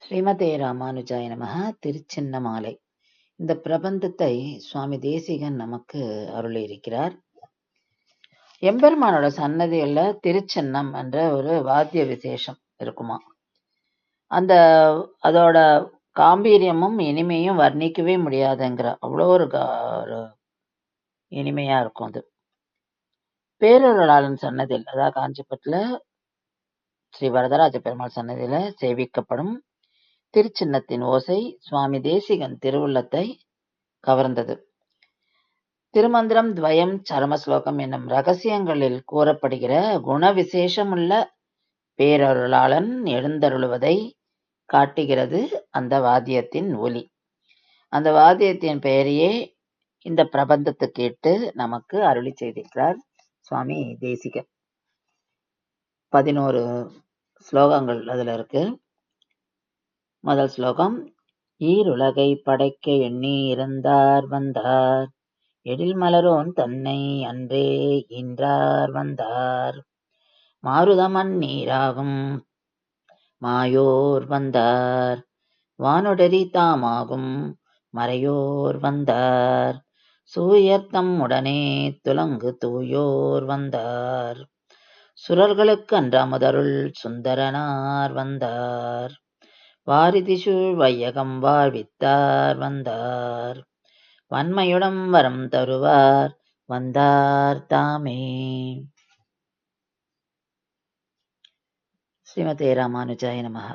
ஸ்ரீமதே ராமானுஜாய நமः. திருச்சின்னமாலை. இந்த பிரபந்தத்தை சுவாமி தேசிகன் நமக்கு அருளியிருக்கிறார். எம்பெருமானோட சன்னதியில திருச்சின்னம் என்ற ஒரு வாத்திய விசேஷம் இருக்குமா. அதோட காம்பீரியமும் இனிமையும் வர்ணிக்கவே முடியாதுங்கிற அவ்வளோ ஒரு இனிமையா இருக்கும். அது பேரருளாளன் சன்னதியில், அதாவது காஞ்சிபுரத்துல ஸ்ரீ வரதராஜ பெருமாள் சன்னதியில சேவிக்கப்படும் திருச்சின்னத்தின் ஓசை சுவாமி தேசிகன் திருவுள்ளத்தை கவர்ந்தது. திருமந்திரம் துவயம் சரமஸ்லோகம் என்னும் ரகசியங்களில் கூறப்படுகிற குண விசேஷமுள்ள பேரருளாளன் எழுந்தருளுவதை காட்டுகிறது அந்த வாத்தியத்தின் ஒலி. அந்த வாத்தியத்தின் பெயரையே இந்த பிரபந்தத்துக்கு இட்டு நமக்கு அருளி செய்திருக்கிறார் சுவாமி தேசிகன். 11 ஸ்லோகங்கள் அதுல இருக்கு. முதல் ஸ்லோகம்: ஈருலகை படைக்க எண்ணி இருந்தார் வந்தார், எழில் மலரோன் தன்னை அன்றே ஈன்றார் வந்தார், மாருதமன் நீராகும் மாயோர் வந்தார், வானுடரி தாமாகும் மறையோர் வந்தார், சூயர்த்தம் உடனே துலங்கு தூயோர் வந்தார், சுரர்களுக்கு அன்றமுதருள் சுந்தரனார் வந்தார், வாரிதிசூழ் வையகம் வாழ்வித்தார் வந்தார், வன்மையுடம் வரம் தருவார் வந்தார் தாமே. ஸ்ரீமதே ராமானுஜாய நமः.